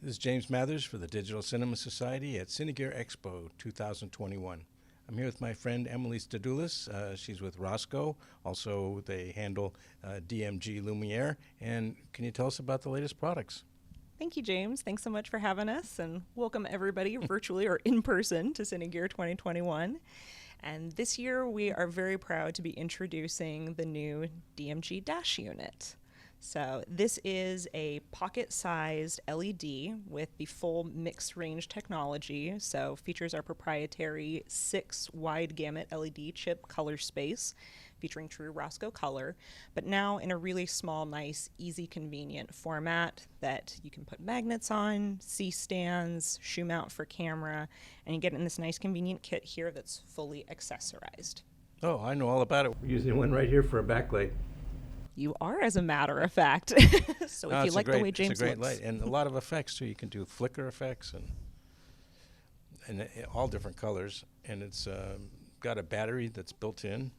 This is James Mathers for the Digital Cinema Society at Cine Expo 2021. I'm here with my friend Emily Stadulis. She's with Rosco. Also, they handle DMG Lumiere. And can you tell us about the latest products? Thank you, James. Thanks so much for having us, and welcome everybody virtually or in person to Cine 2021. And this year we are very proud to be introducing the new DMG Dash unit. So this is a pocket-sized LED with the full mixed range technology. So features our proprietary 6 wide gamut LED chip color space, featuring true Rosco color, but now in a really small, nice, easy, convenient format that you can put magnets on, C-stands, shoe mount for camera, and you get in this nice, convenient kit here that's fully accessorized. Oh, I know all about it. We're using one right here for a backlight. You are, as a matter of fact. So if you like the way James it's a great looks. light, and a lot of effects too. You can do flicker effects and all different colors, and it's got a battery that's built in.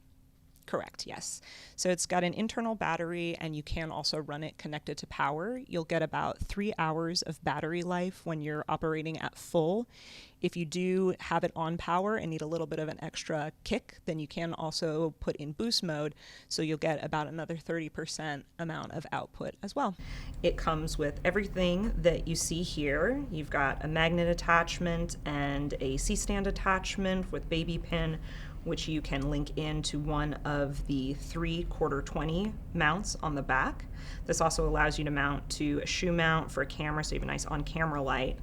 Correct, yes. So it's got an internal battery, and you can also run it connected to power. You'll get about 3 hours of battery life when you're operating at full. If you do have it on power and need a little bit of an extra kick, then you can also put in boost mode, so you'll get about another 30% amount of output as well. It comes with everything that you see here. You've got a magnet attachment and a C-stand attachment with baby pin, which you can link into one of the 3 /20 mounts on the back. This also allows you to mount to a shoe mount for a camera, so you have a nice on-camera light.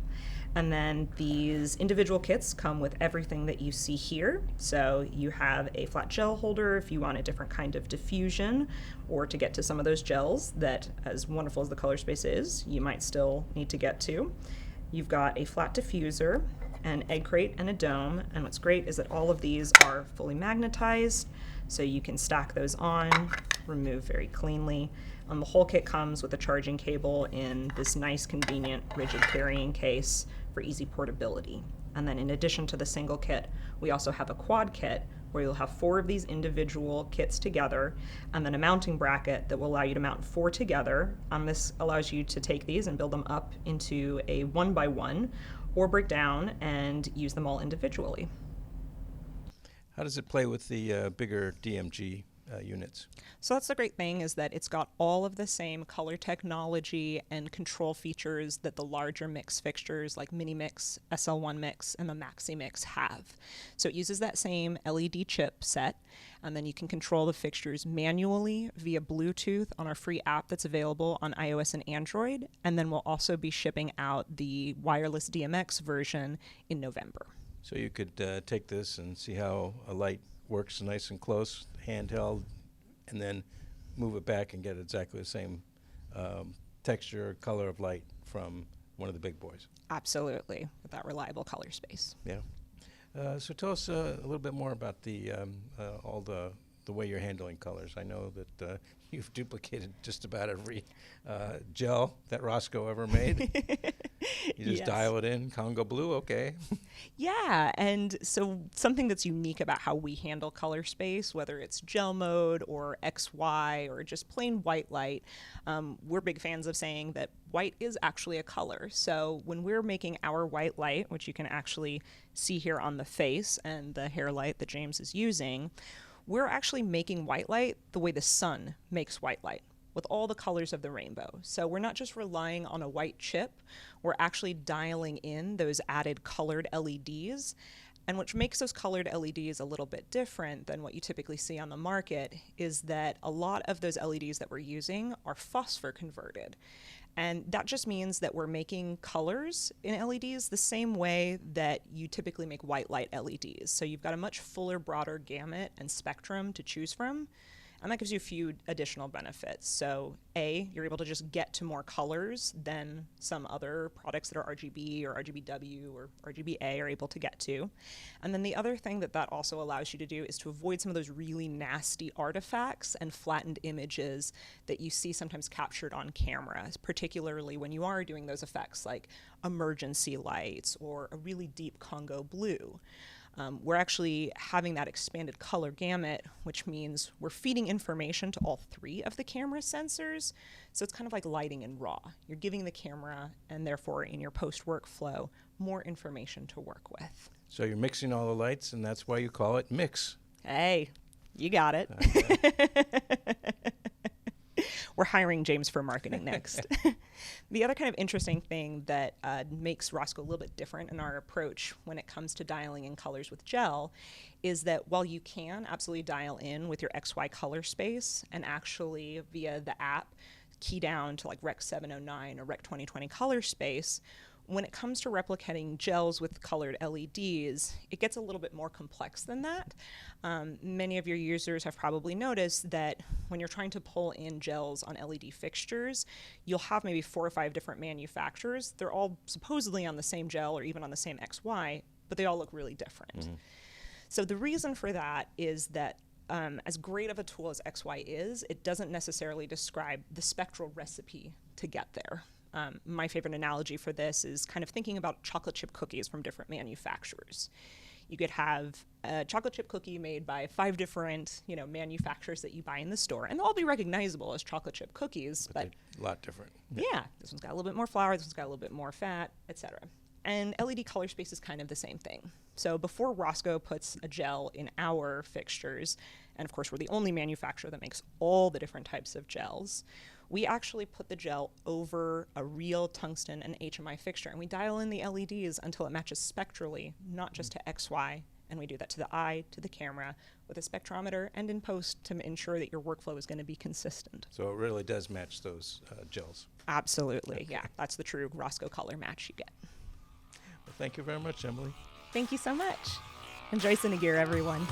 And then these individual kits come with everything that you see here. So you have a flat gel holder if you want a different kind of diffusion, or to get to some of those gels that, as wonderful as the color space is, you might still need to get to. You've got a flat diffuser, an egg crate, and a dome. And what's great is that all of these are fully magnetized, so you can stack those on, remove very cleanly. The whole kit comes with a charging cable in this nice, convenient, rigid carrying case for easy portability. And then in addition to the single kit, we also have a quad kit where you'll have 4 of these individual kits together, and then a mounting bracket that will allow you to mount 4 together. This allows you to take these and build them up into a 1x1, or break down and use them all individually. How does it play with the bigger DMG units? So that's the great thing, is that it's got all of the same color technology and control features that the larger mix fixtures like Mini Mix, SL1 Mix, and the Maxi Mix have. So it uses that same LED chip set, and then you can control the fixtures manually via Bluetooth on our free app that's available on iOS and Android, and then we'll also be shipping out the wireless DMX version in November. So you could take this and see how a light works nice and close, handheld, and then move it back and get exactly the same texture, color of light from one of the big boys. Absolutely, with that reliable color space. Yeah. So tell us a little bit more about all the way you're handling colors. I know that you've duplicated just about every gel that Rosco ever made. You just Yes. dial it in, Congo blue, okay. Yeah, and so something that's unique about how we handle color space, whether it's gel mode or XY or just plain white light, we're big fans of saying that white is actually a color. So when we're making our white light, which you can actually see here on the face and the hair light that James is using, we're actually making white light the way the sun makes white light, with all the colors of the rainbow. So we're not just relying on a white chip, we're actually dialing in those added colored LEDs. And what makes those colored LEDs a little bit different than what you typically see on the market is that a lot of those LEDs that we're using are phosphor converted. And that just means that we're making colors in LEDs the same way that you typically make white light LEDs. So you've got a much fuller, broader gamut and spectrum to choose from. And that gives you a few additional benefits. So A, you're able to just get to more colors than some other products that are RGB or RGBW or RGBA are able to get to. And then the other thing that that also allows you to do is to avoid some of those really nasty artifacts and flattened images that you see sometimes captured on camera, particularly when you are doing those effects like emergency lights or a really deep Congo blue. We're actually having that expanded color gamut, which means we're feeding information to all three of the camera sensors. So it's kind of like lighting in RAW. You're giving the camera, and therefore in your post workflow, more information to work with. So you're mixing all the lights, and that's why you call it mix. Hey, you got it. We're hiring James for marketing next. The other kind of interesting thing that makes Rosco a little bit different in our approach when it comes to dialing in colors with gel is that while you can absolutely dial in with your XY color space and actually via the app key down to like Rec 709 or Rec 2020 color space, when it comes to replicating gels with colored LEDs, it gets a little bit more complex than that. Many of your users have probably noticed that when you're trying to pull in gels on LED fixtures, you'll have maybe 4 or 5 different manufacturers. They're all supposedly on the same gel or even on the same XY, but they all look really different. Mm-hmm. So the reason for that is that as great of a tool as XY is, it doesn't necessarily describe the spectral recipe to get there. My favorite analogy for this is kind of thinking about chocolate chip cookies from different manufacturers. You could have a chocolate chip cookie made by 5 different, manufacturers that you buy in the store, and they'll all be recognizable as chocolate chip cookies, but a lot different. Yeah, this one's got a little bit more flour, this one's got a little bit more fat, etc. And LED color space is kind of the same thing. So before Rosco puts a gel in our fixtures, and of course we're the only manufacturer that makes all the different types of gels, we actually put the gel over a real tungsten and HMI fixture, and we dial in the LEDs until it matches spectrally, not just to XY, and we do that to the eye, to the camera, with a spectrometer, and in post to ensure that your workflow is going to be consistent. So it really does match those gels. Absolutely, Okay. yeah. That's the true Rosco color match you get. Well, thank you very much, Emily. Thank you so much. Enjoy Cine Gear, everyone.